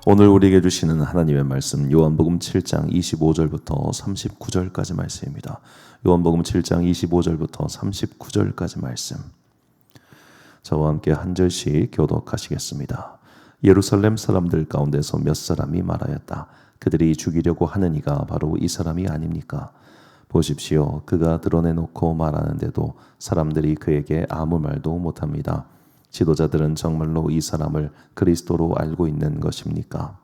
오늘 우리에게 주시는 하나님의 말씀 요한복음 7장 25절부터 39절까지 말씀입니다. 요한복음 7장 25절부터 39절까지 말씀. 저와 함께 한 절씩 교독하시겠습니다. 예루살렘 사람들 가운데서 몇 사람이 말하였다. 그들이 죽이려고 하는 이가 바로 이 사람이 아닙니까? 보십시오. 그가 드러내놓고 말하는데도 사람들이 그에게 아무 말도 못합니다. 지도자들은 정말로 이 사람을 그리스도로 알고 있는 것입니까?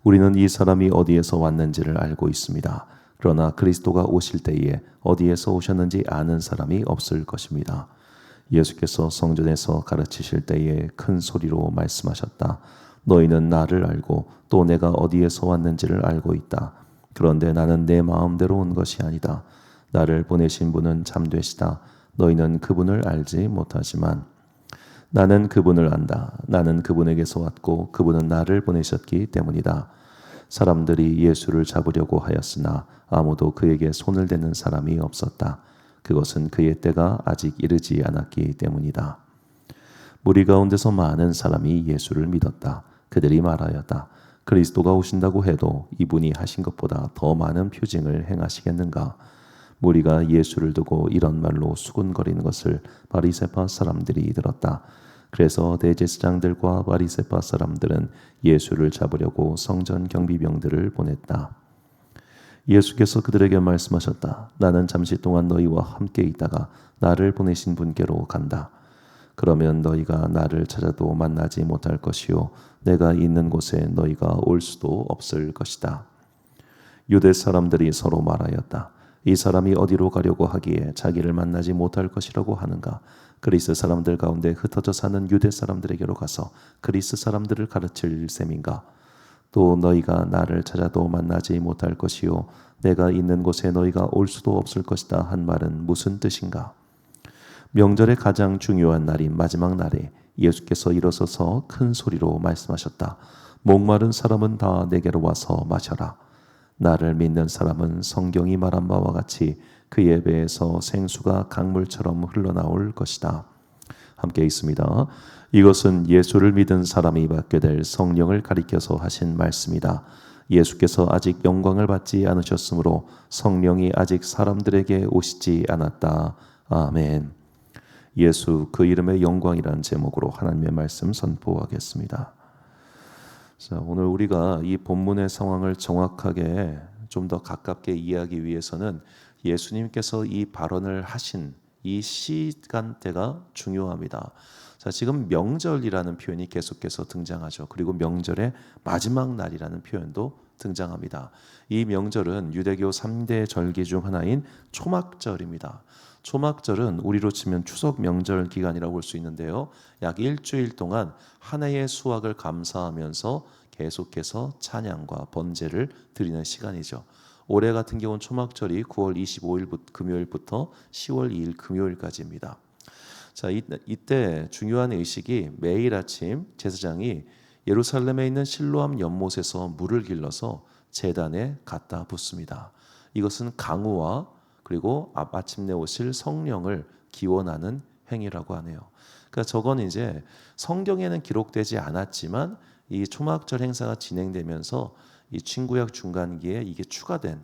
우리는 이 사람이 어디에서 왔는지를 알고 있습니다. 그러나 그리스도가 오실 때에 어디에서 오셨는지 아는 사람이 없을 것입니다. 예수께서 성전에서 가르치실 때에 큰 소리로 말씀하셨다. 너희는 나를 알고 또 내가 어디에서 왔는지를 알고 있다. 그런데 나는 내 마음대로 온 것이 아니다. 나를 보내신 분은 참되시다. 너희는 그분을 알지 못하지만 나는 그분을 안다. 나는 그분에게서 왔고 그분은 나를 보내셨기 때문이다. 사람들이 예수를 잡으려고 하였으나 아무도 그에게 손을 대는 사람이 없었다. 그것은 그의 때가 아직 이르지 않았기 때문이다. 무리 가운데서 많은 사람이 예수를 믿었다. 그들이 말하였다. 그리스도가 오신다고 해도 이분이 하신 것보다 더 많은 표징을 행하시겠는가? 무리가 예수를 두고 이런 말로 수군거리는 것을 바리새파 사람들이 들었다. 그래서 대제사장들과 바리새파 사람들은 예수를 잡으려고 성전 경비병들을 보냈다. 예수께서 그들에게 말씀하셨다. 나는 잠시 동안 너희와 함께 있다가 나를 보내신 분께로 간다. 그러면 너희가 나를 찾아도 만나지 못할 것이요 내가 있는 곳에 너희가 올 수도 없을 것이다. 유대 사람들이 서로 말하였다. 이 사람이 어디로 가려고 하기에 자기를 만나지 못할 것이라고 하는가? 그리스 사람들 가운데 흩어져 사는 유대 사람들에게로 가서 그리스 사람들을 가르칠 셈인가? 또 너희가 나를 찾아도 만나지 못할 것이요 내가 있는 곳에 너희가 올 수도 없을 것이다 한 말은 무슨 뜻인가? 명절의 가장 중요한 날인 마지막 날에 예수께서 일어서서 큰 소리로 말씀하셨다. 목마른 사람은 다 내게로 와서 마셔라. 나를 믿는 사람은 성경이 말한 바와 같이 그의 배에서 생수가 강물처럼 흘러나올 것이다. 함께 있습니다. 이것은 예수를 믿은 사람이 받게 될 성령을 가리켜서 하신 말씀이다. 예수께서 아직 영광을 받지 않으셨으므로 성령이 아직 사람들에게 오시지 않았다. 아멘. 예수 그 이름의 영광이라는 제목으로 하나님의 말씀 선포하겠습니다. 자, 오늘 우리가 이 본문의 상황을 정확하게 좀 더 가깝게 이해하기 위해서는 예수님께서 이 발언을 하신 이 시간대가 중요합니다. 자, 지금 명절이라는 표현이 계속해서 등장하죠. 그리고 명절의 마지막 날이라는 표현도 등장합니다. 이 명절은 유대교 3대 절기 중 하나인 초막절입니다. 초막절은 우리로 치면 추석 명절 기간이라고 볼 수 있는데요. 약 일주일 동안 한 해의 수확을 감사하면서 계속해서 찬양과 번제를 드리는 시간이죠. 올해 같은 경우는 초막절이 9월 25일 금요일부터 10월 2일 금요일까지입니다. 자, 이때 중요한 의식이 매일 아침 제사장이 예루살렘에 있는 실로암 연못에서 물을 길러서 제단에 갖다 붓습니다. 이것은 강우와 그리고 마침내 오실 성령을 기원하는 행위라고 하네요. 그러니까 저건 이제 성경에는 기록되지 않았지만 이 초막절 행사가 진행되면서 이 친구약 중간기에 이게 추가된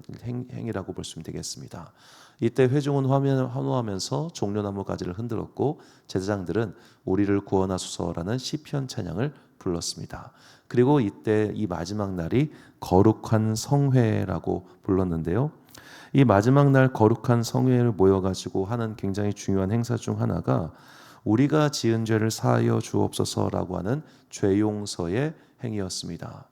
행위라고 볼 수 되겠습니다. 이때 회중은 환호하면서 종려나무 가지를 흔들었고 제사장들은 우리를 구원하소서라는 시편 찬양을 불렀습니다. 그리고 이때 이 마지막 날이 거룩한 성회라고 불렀는데요. 이 마지막 날 거룩한 성회를 모여가지고 하는 굉장히 중요한 행사 중 하나가 우리가 지은 죄를 사하여 주옵소서라고 하는 죄용서의 행위였습니다.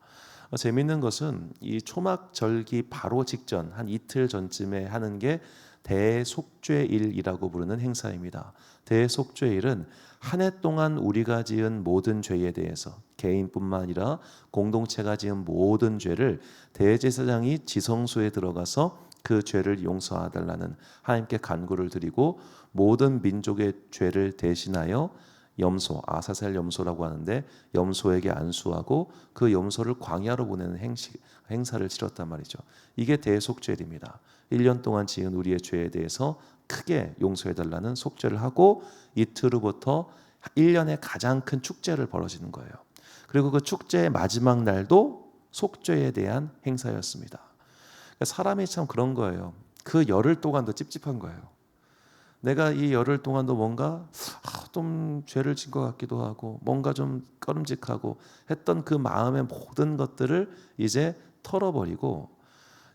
재미있는 것은 이 초막절기 바로 직전 한 이틀 전쯤에 하는 게 대속죄일이라고 부르는 행사입니다. 대속죄일은 한 해 동안 우리가 지은 모든 죄에 대해서 개인뿐만 아니라 공동체가 지은 모든 죄를 대제사장이 지성소에 들어가서 그 죄를 용서하달라는 하나님께 간구를 드리고 모든 민족의 죄를 대신하여 염소, 아사셀 염소라고 하는데 염소에게 안수하고 그 염소를 광야로 보내는 행사를 치렀단 말이죠. 이게 대속죄입니다. 1년 동안 지은 우리의 죄에 대해서 크게 용서해달라는 속죄를 하고 이틀 후부터 1년의 가장 큰 축제를 벌어지는 거예요. 그리고 그 축제의 마지막 날도 속죄에 대한 행사였습니다. 그러니까 사람이 참 그런 거예요. 그 열흘 동안도 찝찝한 거예요. 내가 이 열흘 동안도 뭔가 좀 죄를 진 것 같기도 하고 뭔가 좀 꺼름직하고 했던 그 마음의 모든 것들을 이제 털어버리고,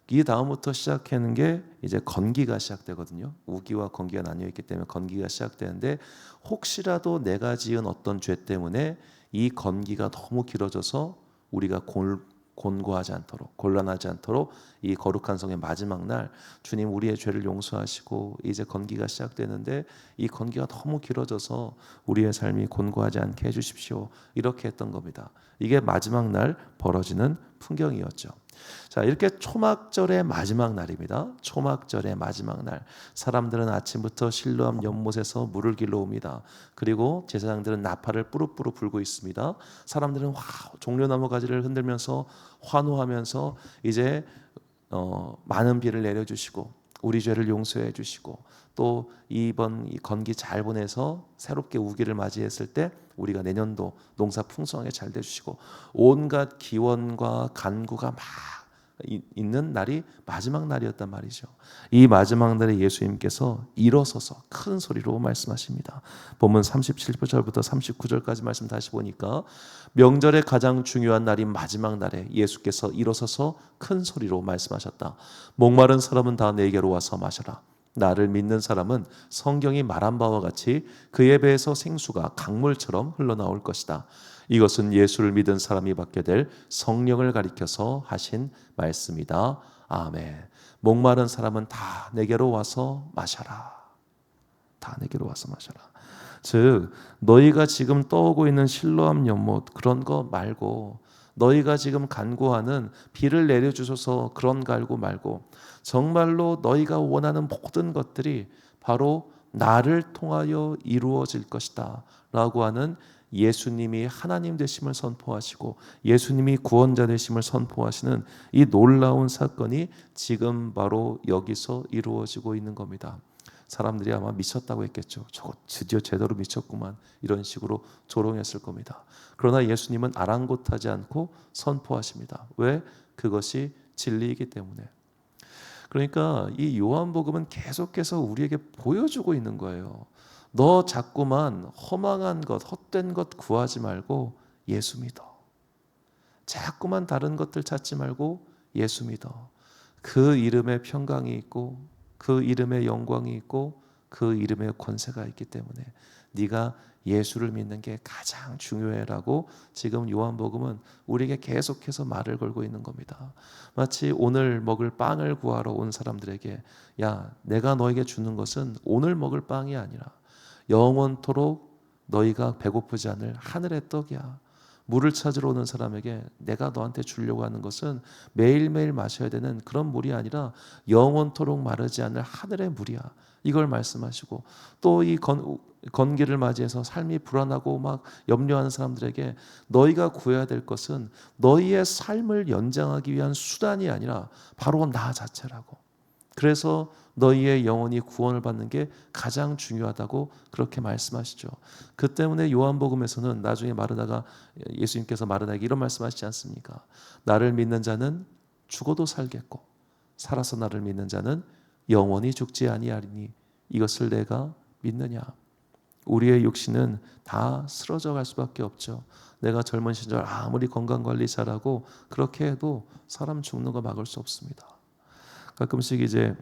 이 다음부터 시작하는 게 이제 건기가 시작되거든요. 우기와 건기가 나뉘어 있기 때문에 건기가 시작되는데, 혹시라도 내가 지은 어떤 죄 때문에 이 건기가 너무 길어져서 우리가 곤고하지 않도록, 곤란하지 않도록 이 거룩한 성의 마지막 날 주님 우리의 죄를 용서하시고 이제 건기가 시작되는데 이 건기가 너무 길어져서 우리의 삶이 곤고하지 않게 해주십시오, 이렇게 했던 겁니다. 이게 마지막 날 벌어지는 풍경이었죠. 자, 이렇게 초막절의 마지막 날입니다. 초막절의 마지막 날, 사람들은 아침부터 실로암 연못에서 물을 길러 옵니다. 그리고 제사장들은 나팔을 뿌르뿌르 불고 있습니다. 사람들은 종려나무 가지를 흔들면서 환호하면서 이제 많은 비를 내려주시고 우리 죄를 용서해 주시고, 또 이번 이 건기 잘 보내서 새롭게 우기를 맞이했을 때 우리가 내년도 농사 풍성하게 잘 되주시고, 온갖 기원과 간구가 막 있는 날이 마지막 날이었단 말이죠. 이 마지막 날에 예수님께서 일어서서 큰 소리로 말씀하십니다. 본문 37절부터 39절까지 말씀 다시 보니까, 명절의 가장 중요한 날인 마지막 날에 예수께서 일어서서 큰 소리로 말씀하셨다. 목마른 사람은 다 내게로 와서 마셔라. 나를 믿는 사람은 성경이 말한 바와 같이 그의 배에서 생수가 강물처럼 흘러나올 것이다. 이것은 예수를 믿은 사람이 받게 될 성령을 가리켜서 하신 말씀이다. 아멘. 목마른 사람은 다 내게로 와서 마셔라. 다 내게로 와서 마셔라. 즉 너희가 지금 떠오고 있는 실로암 연못 그런 거 말고, 너희가 지금 간구하는 비를 내려주셔서 그런 갈고 말고, 정말로 너희가 원하는 모든 것들이 바로 나를 통하여 이루어질 것이다 라고 하는 예수님이 하나님 되심을 선포하시고 예수님이 구원자 되심을 선포하시는 이 놀라운 사건이 지금 바로 여기서 이루어지고 있는 겁니다. 사람들이 아마 미쳤다고 했겠죠. 저거 드디어 제대로 미쳤구만, 이런 식으로 조롱했을 겁니다. 그러나 예수님은 아랑곳하지 않고 선포하십니다. 왜? 그것이 진리이기 때문에. 그러니까 이 요한복음은 계속해서 우리에게 보여주고 있는 거예요. 너 자꾸만 허망한 것, 헛된 것 구하지 말고 예수 믿어. 자꾸만 다른 것들 찾지 말고 예수 믿어. 그 이름에 평강이 있고 그 이름에 영광이 있고 그 이름에 권세가 있기 때문에 네가 예수를 믿는 게 가장 중요해라고 지금 요한복음은 우리에게 계속해서 말을 걸고 있는 겁니다. 마치 오늘 먹을 빵을 구하러 온 사람들에게, 야, 내가 너에게 주는 것은 오늘 먹을 빵이 아니라 영원토록 너희가 배고프지 않을 하늘의 떡이야. 물을 찾으러 오는 사람에게 내가 너한테 주려고 하는 것은 매일매일 마셔야 되는 그런 물이 아니라 영원토록 마르지 않을 하늘의 물이야. 이걸 말씀하시고, 또 이 건기를 맞이해서 삶이 불안하고 막 염려하는 사람들에게 너희가 구해야 될 것은 너희의 삶을 연장하기 위한 수단이 아니라 바로 나 자체라고. 그래서 너희의 영혼이 구원을 받는 게 가장 중요하다고 그렇게 말씀하시죠. 그 때문에 요한복음에서는 나중에 마르다가, 예수님께서 마르다에게 이런 말씀하시지 않습니까? 나를 믿는 자는 죽어도 살겠고 살아서 나를 믿는 자는 영원히 죽지 아니하리니 이것을 내가 믿느냐. 우리의 육신은 다 쓰러져 갈 수밖에 없죠. 내가 젊은 시절 아무리 건강관리 잘하고 그렇게 해도 사람 죽는 거 막을 수 없습니다. 가끔씩 이제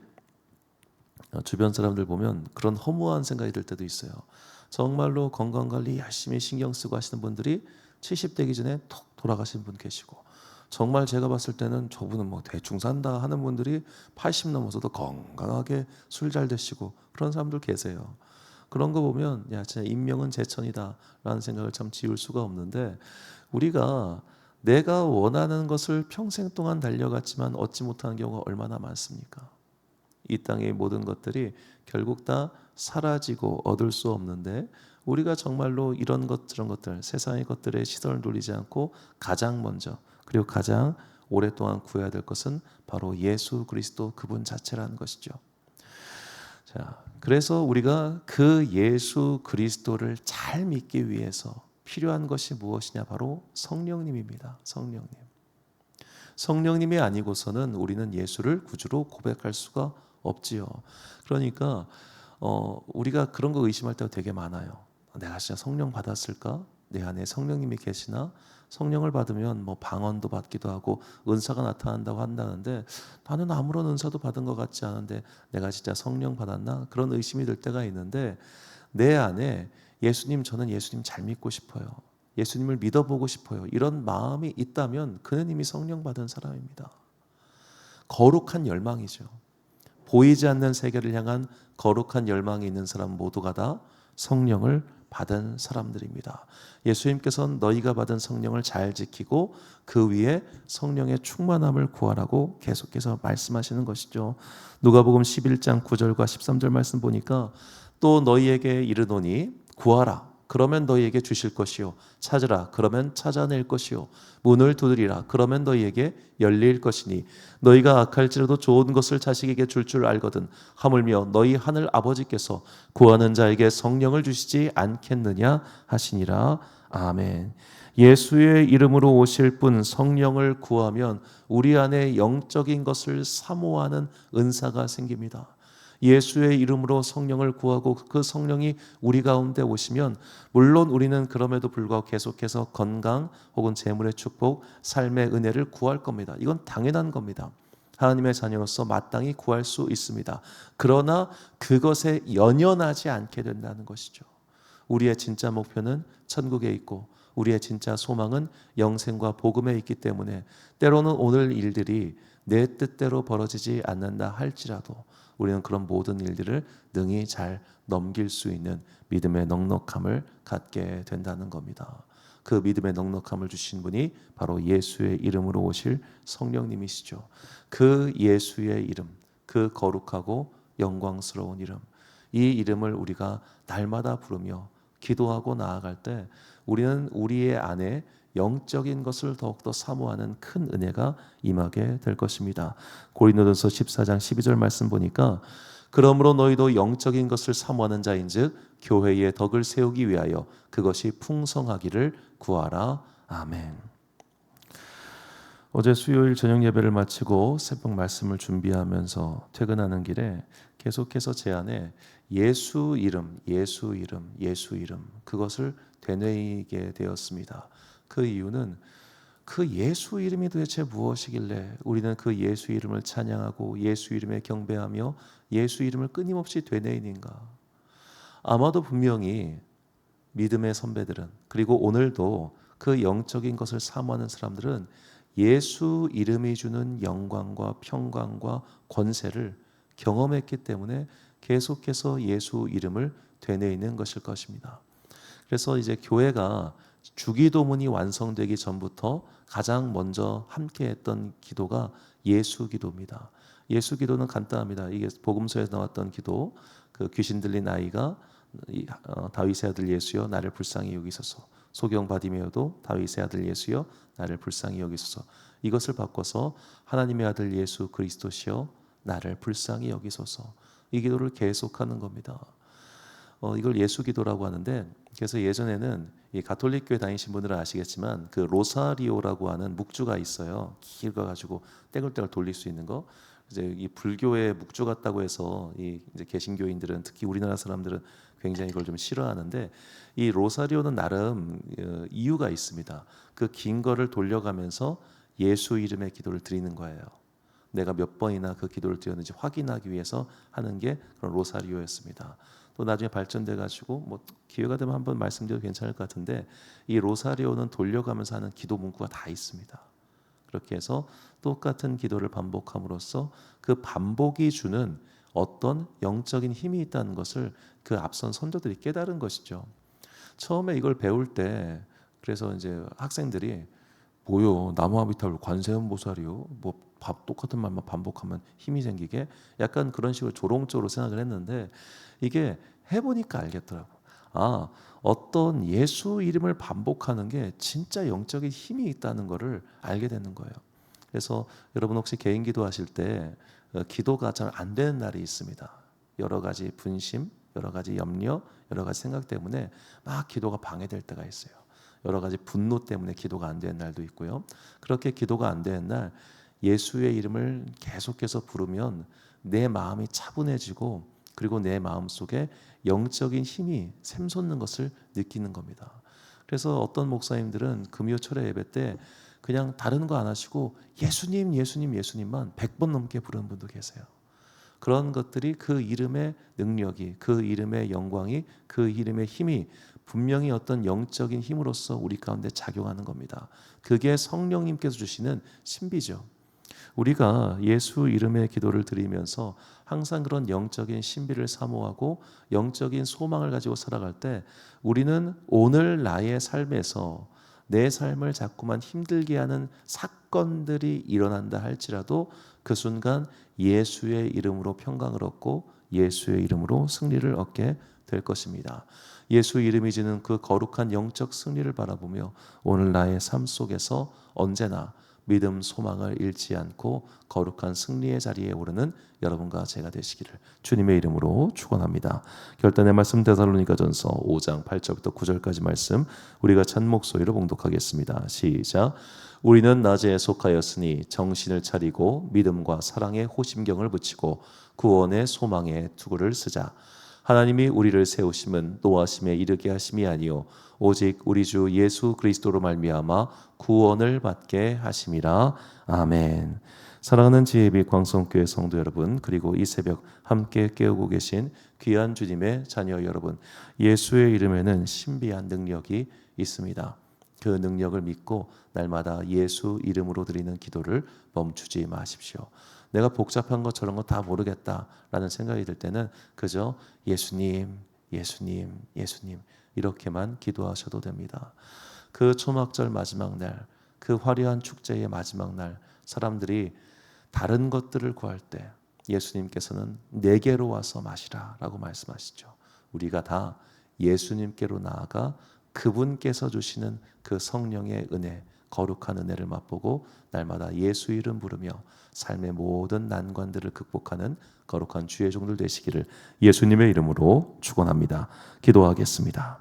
주변 사람들 보면 그런 허무한 생각이 들 때도 있어요. 정말로 건강관리 열심히 신경 쓰고 하시는 분들이 70대기 전에 톡 돌아가신 분 계시고, 정말 제가 봤을 때는 저분은 뭐 대충 산다 하는 분들이 80 넘어서도 건강하게 술 잘 드시고 그런 사람들 계세요. 그런 거 보면 야, 진짜 인명은 제천이다 라는 생각을 참 지울 수가 없는데, 우리가 내가 원하는 것을 평생 동안 달려갔지만 얻지 못하는 경우가 얼마나 많습니까? 이 땅의 모든 것들이 결국 다 사라지고 얻을 수 없는데, 우리가 정말로 이런 것 저런 것들 세상의 것들에 시선을 돌리지 않고 가장 먼저 그리고 가장 오랫동안 구해야 될 것은 바로 예수 그리스도 그분 자체라는 것이죠. 자, 그래서 우리가 그 예수 그리스도를 잘 믿기 위해서 필요한 것이 무엇이냐? 바로 성령님입니다. 성령님. 성령님이 아니고서는 우리는 예수를 구주로 고백할 수가 없지요. 그러니까 우리가 그런 거 의심할 때가 되게 많아요. 내가 진짜 성령 받았을까? 내 안에 성령님이 계시나? 성령을 받으면 뭐 방언도 받기도 하고 은사가 나타난다고 한다는데 나는 아무런 은사도 받은 것 같지 않은데 내가 진짜 성령 받았나? 그런 의심이 들 때가 있는데 내 안에 예수님, 저는 예수님 잘 믿고 싶어요. 예수님을 믿어보고 싶어요. 이런 마음이 있다면 그는 이미 성령 받은 사람입니다. 거룩한 열망이죠. 보이지 않는 세계를 향한 거룩한 열망이 있는 사람 모두가 다 성령을 받은 사람들입니다. 예수님께서는 너희가 받은 성령을 잘 지키고 그 위에 성령의 충만함을 구하라고 계속해서 말씀하시는 것이죠. 누가복음 11장 9절과 13절 말씀 보니까 또 너희에게 이르노니 구하라 그러면 너희에게 주실 것이요 찾으라 그러면 찾아낼 것이요 문을 두드리라 그러면 너희에게 열릴 것이니 너희가 악할지라도 좋은 것을 자식에게 줄 알거든 하물며 너희 하늘 아버지께서 구하는 자에게 성령을 주시지 않겠느냐 하시니라. 아멘. 예수의 이름으로 오실 분 성령을 구하면 우리 안에 영적인 것을 사모하는 은사가 생깁니다. 예수의 이름으로 성령을 구하고 그 성령이 우리 가운데 오시면 물론 우리는 그럼에도 불구하고 계속해서 건강 혹은 재물의 축복, 삶의 은혜를 구할 겁니다. 이건 당연한 겁니다. 하나님의 자녀로서 마땅히 구할 수 있습니다. 그러나 그것에 연연하지 않게 된다는 것이죠. 우리의 진짜 목표는 천국에 있고 우리의 진짜 소망은 영생과 복음에 있기 때문에 때로는 오늘 일들이 내 뜻대로 벌어지지 않는다 할지라도 우리는 그런 모든 일들을 능히 잘 넘길 수 있는 믿음의 넉넉함을 갖게 된다는 겁니다. 그 믿음의 넉넉함을 주신 분이 바로 예수의 이름으로 오실 성령님이시죠. 그 예수의 이름, 그 거룩하고 영광스러운 이름, 이 이름을 우리가 날마다 부르며 기도하고 나아갈 때 우리는 우리의 안에 영적인 것을 더욱더 사모하는 큰 은혜가 임하게 될 것입니다. 고린도전서 14장 12절 말씀 보니까 그러므로 너희도 영적인 것을 사모하는 자인즉 교회의 덕을 세우기 위하여 그것이 풍성하기를 구하라. 아멘. 어제 수요일 저녁 예배를 마치고 새벽 말씀을 준비하면서 퇴근하는 길에 계속해서 제 안에 예수 이름, 예수 이름, 예수 이름 그것을 되뇌이게 되었습니다. 그 이유는 그 예수 이름이 도대체 무엇이길래 우리는 그 예수 이름을 찬양하고 예수 이름에 경배하며 예수 이름을 끊임없이 되뇌이는가? 아마도 분명히 믿음의 선배들은 그리고 오늘도 그 영적인 것을 사모하는 사람들은 예수 이름이 주는 영광과 평강과 권세를 경험했기 때문에 계속해서 예수 이름을 되뇌이는 것일 것입니다. 그래서 이제 교회가 주기도문이 완성되기 전부터 가장 먼저 함께했던 기도가 예수 기도입니다. 예수 기도는 간단합니다. 이게 복음서에서 나왔던 기도, 그 귀신 들린 아이가 다윗의 아들 예수여 나를 불쌍히 여기소서. 소경 바디메오도 다윗의 아들 예수여 나를 불쌍히 여기소서. 이것을 바꿔서 하나님의 아들 예수 그리스도시여 나를 불쌍히 여기소서. 이 기도를 계속하는 겁니다. 이걸 예수 기도라고 하는데 그래서 예전에는 이 가톨릭 교회 다니신 분들은 아시겠지만 그 로사리오라고 하는 묵주가 있어요. 길거 가지고 떼굴떼굴 돌릴 수 있는 거. 이제 이 불교의 묵주 같다고 해서 이 이제 개신교인들은 특히 우리나라 사람들은 굉장히 이걸 좀 싫어하는데 이 로사리오는 나름 이유가 있습니다. 그 긴 거를 돌려가면서 예수 이름의 기도를 드리는 거예요. 내가 몇 번이나 그 기도를 드렸는지 확인하기 위해서 하는 게 그런 로사리오였습니다. 또 나중에 발전돼 가지고 뭐 기회가 되면 한번 말씀드려도 괜찮을 것 같은데 이 로사리오는 돌려가면서 하는 기도 문구가 다 있습니다. 그렇게 해서 똑같은 기도를 반복함으로써 그 반복이 주는 어떤 영적인 힘이 있다는 것을 그 앞선 선조들이 깨달은 것이죠. 처음에 이걸 배울 때 그래서 이제 학생들이 뭐요 나무아미타불 관세음보살이요 뭐 밥 똑같은 말만 반복하면 힘이 생기게 약간 그런 식으로 조롱적으로 생각을 했는데 이게 해보니까 알겠더라고. 아 어떤 예수 이름을 반복하는 게 진짜 영적인 힘이 있다는 것을 알게 되는 거예요. 그래서 여러분 혹시 개인 기도하실 때 기도가 잘 안 되는 날이 있습니다. 여러 가지 분심, 여러 가지 염려, 여러 가지 생각 때문에 막 기도가 방해될 때가 있어요. 여러 가지 분노 때문에 기도가 안 되는 날도 있고요. 그렇게 기도가 안 되는 날 예수의 이름을 계속해서 부르면 내 마음이 차분해지고 그리고 내 마음속에 영적인 힘이 샘솟는 것을 느끼는 겁니다. 그래서 어떤 목사님들은 금요철의 예배 때 그냥 다른 거 안 하시고 예수님 예수님 예수님만 100번 넘게 부르는 분도 계세요. 그런 것들이 그 이름의 능력이, 그 이름의 영광이, 그 이름의 힘이 분명히 어떤 영적인 힘으로서 우리 가운데 작용하는 겁니다. 그게 성령님께서 주시는 신비죠. 우리가 예수 이름의 기도를 드리면서 항상 그런 영적인 신비를 사모하고 영적인 소망을 가지고 살아갈 때 우리는 오늘 나의 삶에서 내 삶을 자꾸만 힘들게 하는 사건들이 일어난다 할지라도 그 순간 예수의 이름으로 평강을 얻고 예수의 이름으로 승리를 얻게 될 것입니다. 예수 이름이 주는 그 거룩한 영적 승리를 바라보며 오늘 나의 삶 속에서 언제나 믿음, 소망을 잃지 않고 거룩한 승리의 자리에 오르는 여러분과 제가 되시기를 주님의 이름으로 축원합니다. 결단의 말씀 데살로니가전서 5장 8절부터 9절까지 말씀 우리가 찬 목소리로 봉독하겠습니다. 시작. 우리는 낮에 속하였으니 정신을 차리고 믿음과 사랑의 호심경을 붙이고 구원의 소망의 투구를 쓰자. 하나님이 우리를 세우심은 노하심에 이르게 하심이 아니요 오직 우리 주 예수 그리스도로 말미암아 구원을 받게 하심이라. 아멘. 사랑하는 지혜비 광성교회 성도 여러분, 그리고 이 새벽 함께 깨우고 계신 귀한 주님의 자녀 여러분, 예수의 이름에는 신비한 능력이 있습니다. 그 능력을 믿고 날마다 예수 이름으로 드리는 기도를 멈추지 마십시오. 내가 복잡한 거 저런 거 다 모르겠다라는 생각이 들 때는 그저 예수님, 예수님, 예수님 이렇게만 기도하셔도 됩니다. 그 초막절 마지막 날, 그 화려한 축제의 마지막 날, 사람들이 다른 것들을 구할 때 예수님께서는 내게로 와서 마시라 라고 말씀하시죠. 우리가 다 예수님께로 나아가 그분께서 주시는 그 성령의 은혜, 거룩한 은혜를 맛보고 날마다 예수 이름 부르며 삶의 모든 난관들을 극복하는 거룩한 주의 종들 되시기를 예수님의 이름으로 축원합니다. 기도하겠습니다.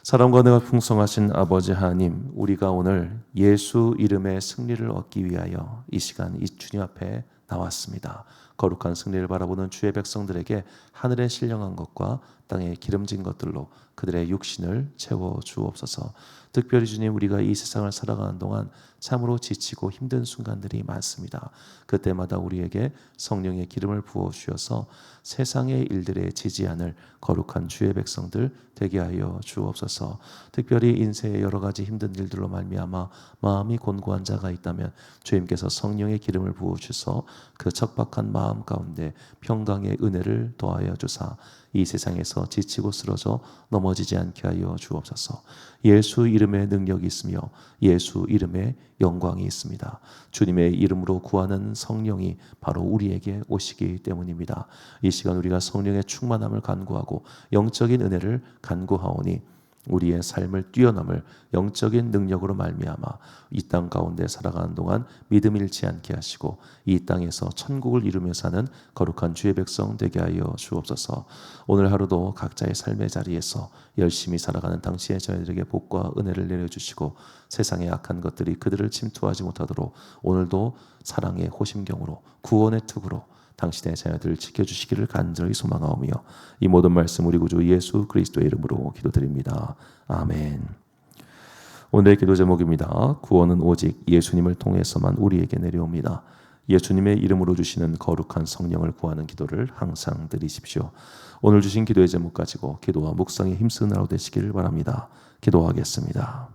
사랑과 은혜가 풍성하신 아버지 하나님, 우리가 오늘 예수 이름의 승리를 얻기 위하여 이 시간 이 주님 앞에 나왔습니다. 거룩한 승리를 바라보는 주의 백성들에게 하늘에 신령한 것과 땅에 기름진 것들로 그들의 육신을 채워 주옵소서. 특별히 주님, 우리가 이 세상을 살아가는 동안 참으로 지치고 힘든 순간들이 많습니다. 그때마다 우리에게 성령의 기름을 부어 주셔서 세상의 일들에 지지 않을 거룩한 주의 백성들 되게 하여 주옵소서. 특별히 인생의 여러 가지 힘든 일들로 말미암아 마음이 곤고한 자가 있다면 주님께서 성령의 기름을 부어 주셔서 그 척박한 마음 가운데 평강의 은혜를 더하여 주사 이 세상에서 지치고 쓰러져 넘어지지 않게 하여 주옵소서. 예수 이름의 능력이 있으며 예수 이름의 영광이 있습니다. 주님의 이름으로 구하는 성령이 바로 우리에게 오시기 때문입니다. 이 시간 우리가 성령의 충만함을 간구하고 영적인 은혜를 간구하오니 우리의 삶을 뛰어넘을 영적인 능력으로 말미암아 이 땅 가운데 살아가는 동안 믿음 잃지 않게 하시고 이 땅에서 천국을 이루며 사는 거룩한 주의 백성 되게 하여 주옵소서. 오늘 하루도 각자의 삶의 자리에서 열심히 살아가는 당신의 자녀들에게 복과 은혜를 내려주시고 세상의 악한 것들이 그들을 침투하지 못하도록 오늘도 사랑의 호심경으로 구원의 특으로 당신의 자녀들을 지켜주시기를 간절히 소망하오며 이 모든 말씀 우리 구주 예수 그리스도의 이름으로 기도드립니다. 아멘. 오늘의 기도 제목입니다. 구원은 오직 예수님을 통해서만 우리에게 내려옵니다. 예수님의 이름으로 주시는 거룩한 성령을 구하는 기도를 항상 드리십시오. 오늘 주신 기도의 제목 가지고 기도와 묵상에 힘쓰는 하루 되시기를 바랍니다. 기도하겠습니다.